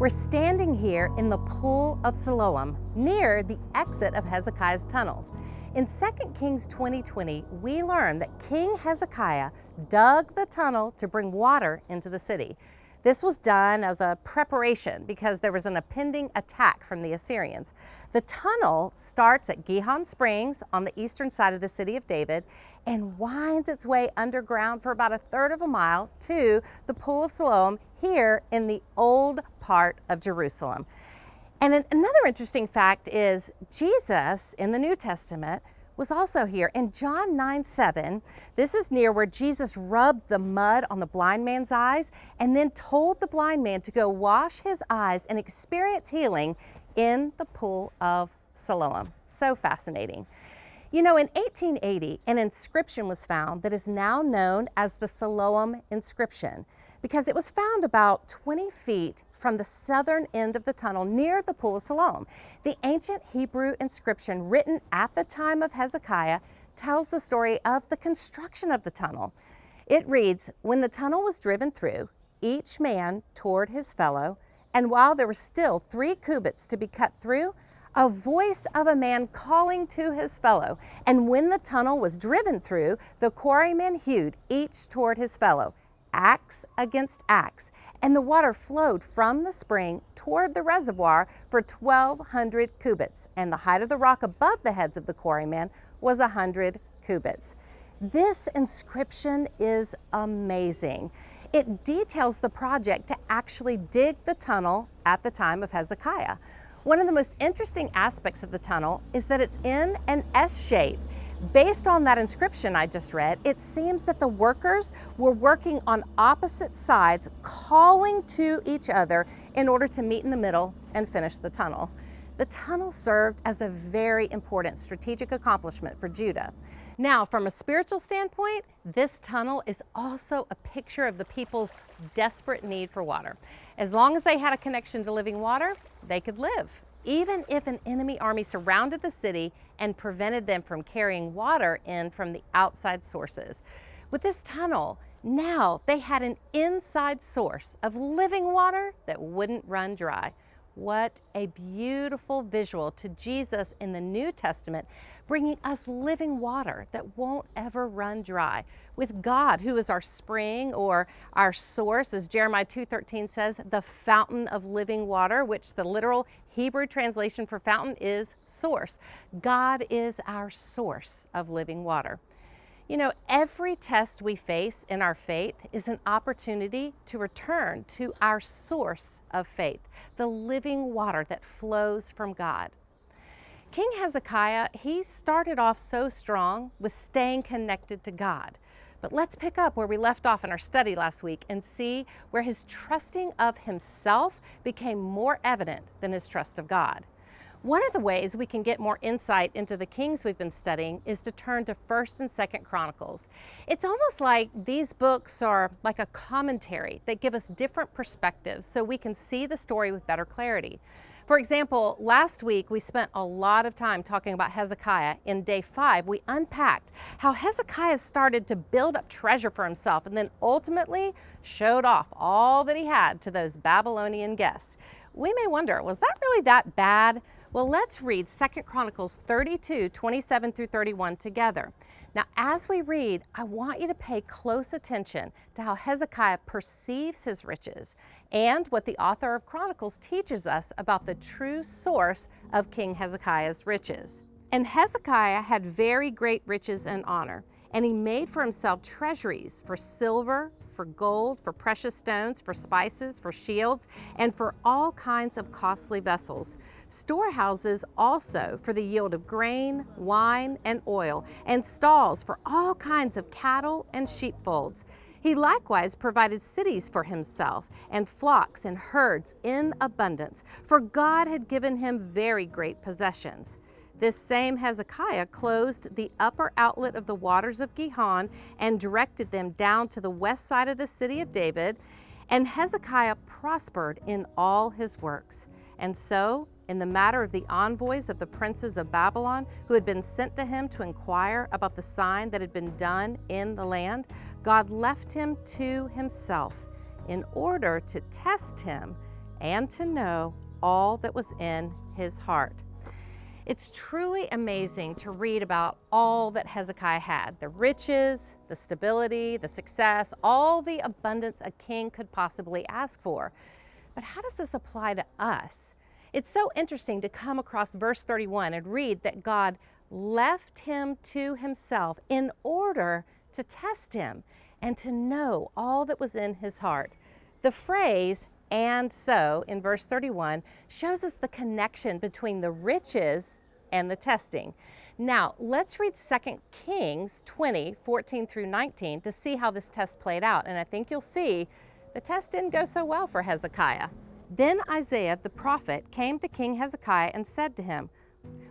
We're standing here in the Pool of Siloam, near the exit of Hezekiah's tunnel. In 2 Kings 20:20, we learn that King Hezekiah dug the tunnel to bring water into the city. This was done as a preparation because there was an impending attack from the Assyrians. The tunnel starts at Gihon Springs on the eastern side of the city of David and winds its way underground for about a third of a mile to the Pool of Siloam here in the old part of Jerusalem. And another interesting fact is Jesus in the New Testament was also here. In John 9:7, this is near where Jesus rubbed the mud on the blind man's eyes and then told the blind man to go wash his eyes and experience healing in the Pool of Siloam. So fascinating. You know, in 1880, an inscription was found that is now known as the Siloam inscription because it was found about 20 feet from the southern end of the tunnel near the Pool of Siloam. The ancient Hebrew inscription written at the time of Hezekiah tells the story of the construction of the tunnel. It reads, "When the tunnel was driven through, each man toward his fellow, and while there were still 3 cubits to be cut through, a voice of a man calling to his fellow. And when the tunnel was driven through, the quarrymen hewed each toward his fellow, axe against axe, and the water flowed from the spring toward the reservoir for 1,200 cubits, and the height of the rock above the heads of the quarrymen was 100 cubits." This inscription is amazing. It details the project to actually dig the tunnel at the time of Hezekiah. One of the most interesting aspects of the tunnel is that it's in an S shape. Based on that inscription I just read, it seems that the workers were working on opposite sides, calling to each other in order to meet in the middle and finish the tunnel. The tunnel served as a very important strategic accomplishment for Judah. Now, from a spiritual standpoint, this tunnel is also a picture of the people's desperate need for water. As long as they had a connection to living water, they could live. Even if an enemy army surrounded the city and prevented them from carrying water in from the outside sources. With this tunnel, now they had an inside source of living water that wouldn't run dry. What a beautiful visual to Jesus in the New Testament, bringing us living water that won't ever run dry. With God, who is our spring or our source, as Jeremiah 2:13 says, the fountain of living water, which the literal Hebrew translation for fountain is source. God is our source of living water. You know, every test we face in our faith is an opportunity to return to our source of faith, the living water that flows from God. King Hezekiah, he started off so strong with staying connected to God. But let's pick up where we left off in our study last week and see where his trusting of himself became more evident than his trust of God. One of the ways we can get more insight into the kings we've been studying is to turn to 1st and 2nd Chronicles. It's almost like these books are like a commentary that give us different perspectives so we can see the story with better clarity. For example, last week we spent a lot of time talking about Hezekiah. In day 5, we unpacked how Hezekiah started to build up treasure for himself and then ultimately showed off all that he had to those Babylonian guests. We may wonder, was that really that bad? Well, let's read 2 Chronicles 32:27 through 31 together. Now, as we read, I want you to pay close attention to how Hezekiah perceives his riches and what the author of Chronicles teaches us about the true source of King Hezekiah's riches. "And Hezekiah had very great riches and honor, and he made for himself treasuries for silver, for gold, for precious stones, for spices, for shields, and for all kinds of costly vessels. Storehouses also for the yield of grain, wine, and oil, and stalls for all kinds of cattle and sheepfolds. He likewise provided cities for himself, and flocks and herds in abundance, for God had given him very great possessions. This same Hezekiah closed the upper outlet of the waters of Gihon and directed them down to the west side of the city of David. And Hezekiah prospered in all his works. And so, in the matter of the envoys of the princes of Babylon who had been sent to him to inquire about the sign that had been done in the land, God left him to himself in order to test him and to know all that was in his heart. It's truly amazing to read about all that Hezekiah had, the riches, the stability, the success, all the abundance a king could possibly ask for. But how does this apply to us? It's so interesting to come across verse 31 and read that God left him to himself in order to test him and to know all that was in his heart. The phrase, "and so," in verse 31 shows us the connection between the riches and the testing. Now, let's read 2 Kings 20:14 through 19 to see how this test played out. And I think you'll see the test didn't go so well for Hezekiah. Then Isaiah the prophet came to King Hezekiah and said to him,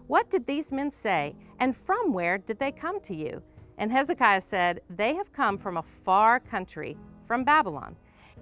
"What did these men say, and from where did they come to you?" And Hezekiah said, "They have come from a far country, from Babylon."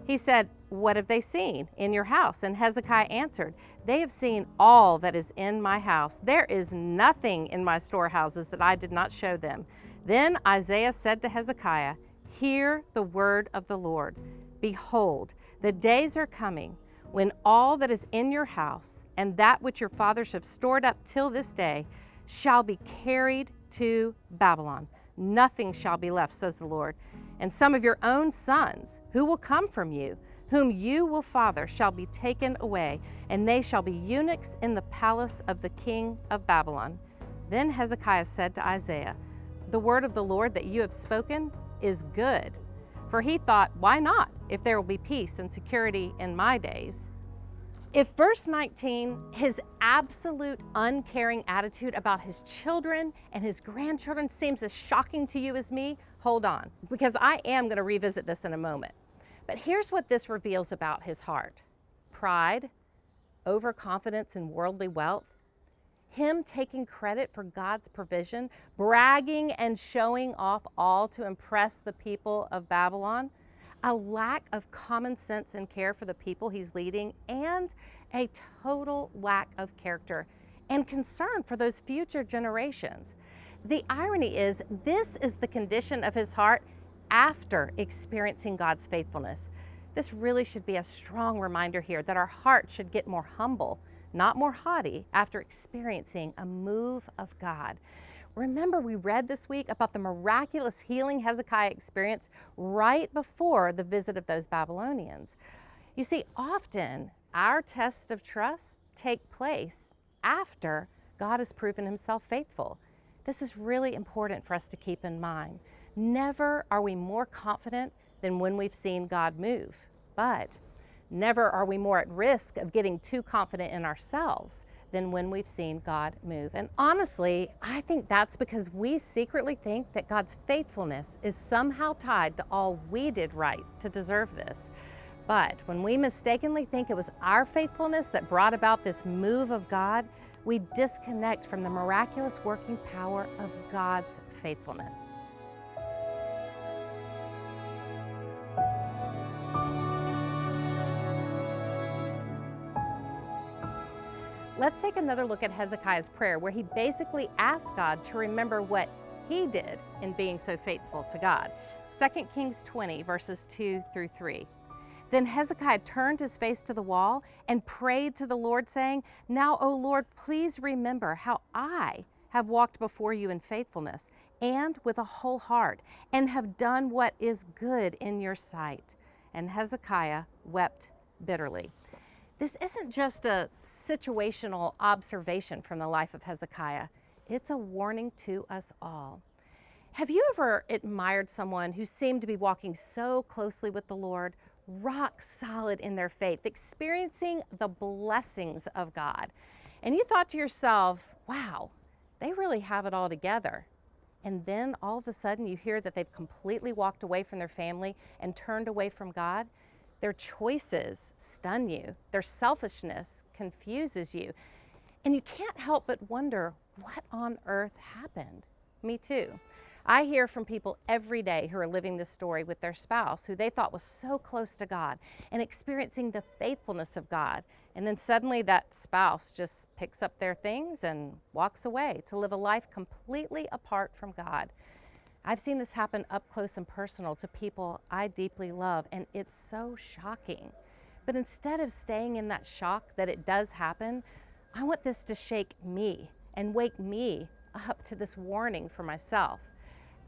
He said, "What have they seen in your house?" And Hezekiah answered, "They have seen all that is in my house. There is nothing in my storehouses that I did not show them." Then Isaiah said to Hezekiah, "Hear the word of the Lord. Behold, the days are coming when all that is in your house and that which your fathers have stored up till this day shall be carried to Babylon. Nothing shall be left, says the Lord. And some of your own sons, who will come from you, whom you will father, shall be taken away, and they shall be eunuchs in the palace of the king of Babylon." Then Hezekiah said to Isaiah, "The word of the Lord that you have spoken is good." For he thought, "Why not, if there will be peace and security in my days?" If verse 19, his absolute uncaring attitude about his children and his grandchildren seems as shocking to you as me, hold on, because I am going to revisit this in a moment. But here's what this reveals about his heart: pride, overconfidence in worldly wealth, him taking credit for God's provision, bragging and showing off all to impress the people of Babylon, a lack of common sense and care for the people he's leading, and a total lack of character and concern for those future generations. The irony is, this is the condition of his heart after experiencing God's faithfulness. This really should be a strong reminder here that our heart should get more humble, not more haughty, after experiencing a move of God. Remember, we read this week about the miraculous healing Hezekiah experienced right before the visit of those Babylonians. You see, often our tests of trust take place after God has proven himself faithful. This is really important for us to keep in mind. Never are we more confident than when we've seen God move, but never are we more at risk of getting too confident in ourselves than when we've seen God move. And honestly, I think that's because we secretly think that God's faithfulness is somehow tied to all we did right to deserve this. But when we mistakenly think it was our faithfulness that brought about this move of God, we disconnect from the miraculous working power of God's faithfulness. Let's take another look at Hezekiah's prayer, where he basically asked God to remember what he did in being so faithful to God. 2 Kings 20, verses 2 through 3. Then Hezekiah turned his face to the wall and prayed to the Lord, saying, "Now, O Lord, please remember how I have walked before you in faithfulness and with a whole heart, and have done what is good in your sight." And Hezekiah wept bitterly. This isn't just a situational observation from the life of Hezekiah. It's a warning to us all. Have you ever admired someone who seemed to be walking so closely with the Lord, rock solid in their faith, experiencing the blessings of God, and you thought to yourself, wow, they really have it all together? And then all of a sudden you hear that they've completely walked away from their family and turned away from God? Their choices stun you. Their selfishness confuses you. And you can't help but wonder, what on earth happened? Me too. I hear from people every day who are living this story with their spouse, who they thought was so close to God and experiencing the faithfulness of God. And then suddenly that spouse just picks up their things and walks away to live a life completely apart from God. I've seen this happen up close and personal to people I deeply love, and it's so shocking. But instead of staying in that shock that it does happen, I want this to shake me and wake me up to this warning for myself.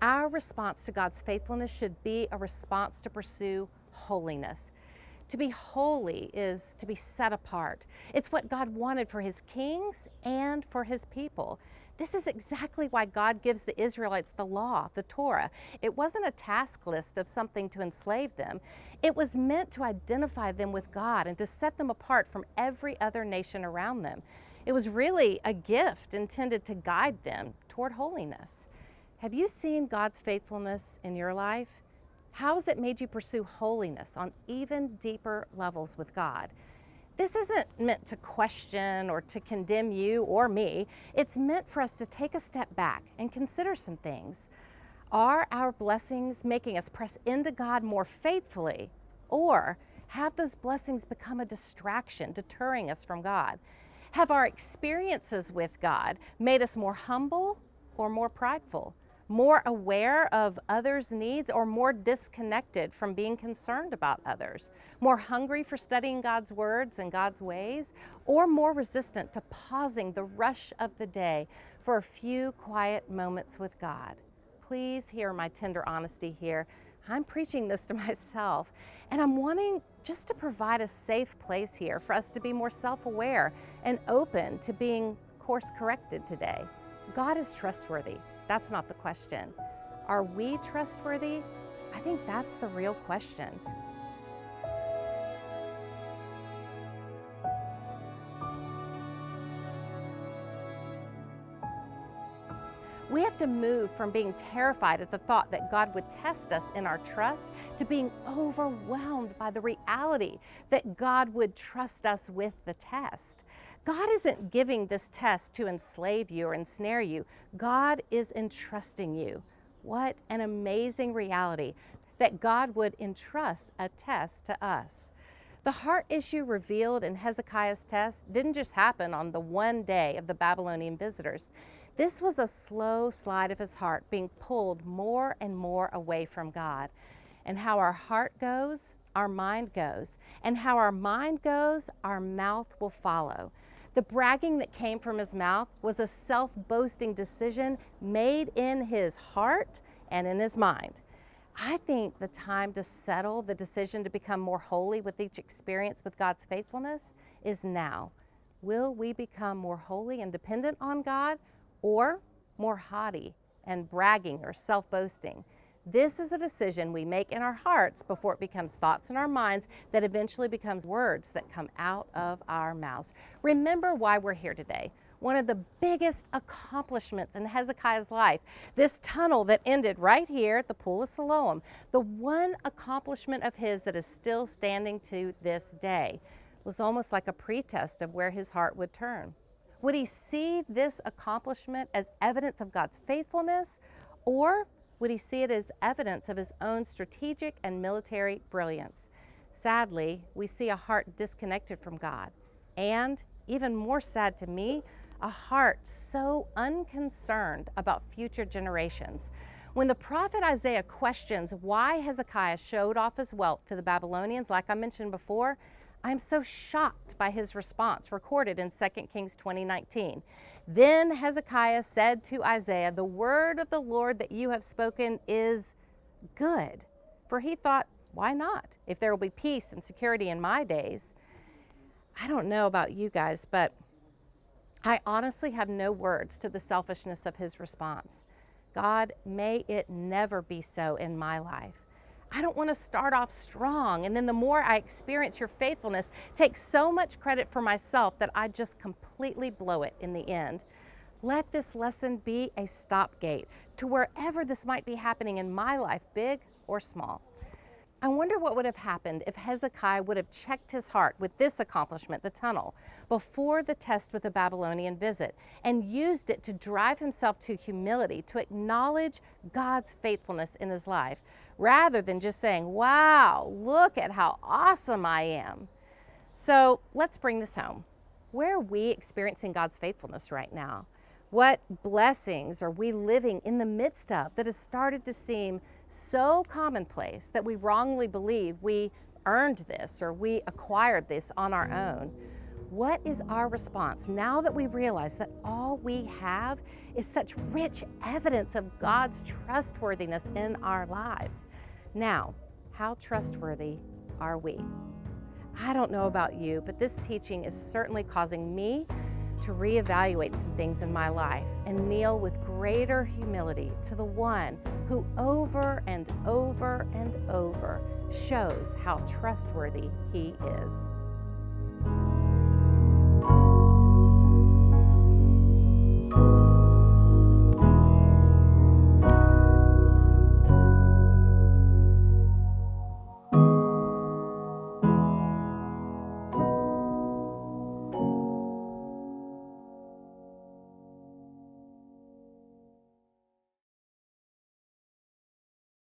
Our response to God's faithfulness should be a response to pursue holiness. To be holy is to be set apart. It's what God wanted for his kings and for his people. This is exactly why God gives the Israelites the law, the Torah. It wasn't a task list of something to enslave them. It was meant to identify them with God and to set them apart from every other nation around them. It was really a gift intended to guide them toward holiness. Have you seen God's faithfulness in your life? How has it made you pursue holiness on even deeper levels with God? This isn't meant to question or to condemn you or me. It's meant for us to take a step back and consider some things. Are our blessings making us press into God more faithfully, or have those blessings become a distraction, deterring us from God? Have our experiences with God made us more humble or more prideful? More aware of others' needs or more disconnected from being concerned about others? More hungry for studying God's words and God's ways, or more resistant to pausing the rush of the day for a few quiet moments with God? Please hear my tender honesty here. I'm preaching this to myself, and I'm wanting just to provide a safe place here for us to be more self-aware and open to being course-corrected today. God is trustworthy. That's not the question. Are we trustworthy? I think that's the real question. We have to move from being terrified at the thought that God would test us in our trust to being overwhelmed by the reality that God would trust us with the test. God isn't giving this test to enslave you or ensnare you. God is entrusting you. What an amazing reality that God would entrust a test to us. The heart issue revealed in Hezekiah's test didn't just happen on the one day of the Babylonian visitors. This was a slow slide of his heart being pulled more and more away from God. And how our heart goes, our mind goes. And how our mind goes, our mouth will follow. The bragging that came from his mouth was a self-boasting decision made in his heart and in his mind. I think the time to settle the decision to become more holy with each experience with God's faithfulness is now. Will we become more holy and dependent on God, or more haughty and bragging or self-boasting? This is a decision we make in our hearts before it becomes thoughts in our minds that eventually becomes words that come out of our mouths. Remember why we're here today. One of the biggest accomplishments in Hezekiah's life, this tunnel that ended right here at the Pool of Siloam, the one accomplishment of his that is still standing to this day, was almost like a pretest of where his heart would turn. Would he see this accomplishment as evidence of God's faithfulness, or would he see it as evidence of his own strategic and military brilliance? Sadly, we see a heart disconnected from God, and even more sad to me, a heart so unconcerned about future generations. When the prophet Isaiah questions why Hezekiah showed off his wealth to the Babylonians, like I mentioned before, I'm so shocked by his response recorded in 2 Kings 20:19. Then Hezekiah said to Isaiah, "The word of the Lord that you have spoken is good." For he thought, why not? If there will be peace and security in my days. I don't know about you guys, but I honestly have no words to the selfishness of his response. God, may it never be so in my life. I don't want to start off strong, and then the more I experience your faithfulness, take so much credit for myself that I just completely blow it in the end. Let this lesson be a stopgate to wherever this might be happening in my life, big or small. I wonder what would have happened if Hezekiah would have checked his heart with this accomplishment, the tunnel, before the test with the Babylonian visit, and used it to drive himself to humility, to acknowledge God's faithfulness in his life, rather than just saying, wow, look at how awesome I am. So let's bring this home. Where are we experiencing God's faithfulness right now? What blessings are we living in the midst of that has started to seem so commonplace that we wrongly believe we earned this or we acquired this on our own. What is our response now that we realize that all we have is such rich evidence of God's trustworthiness in our lives? Now, how trustworthy are we? I don't know about you, but this teaching is certainly causing me to reevaluate some things in my life and kneel with greater humility to the one who over and over and over shows how trustworthy he is.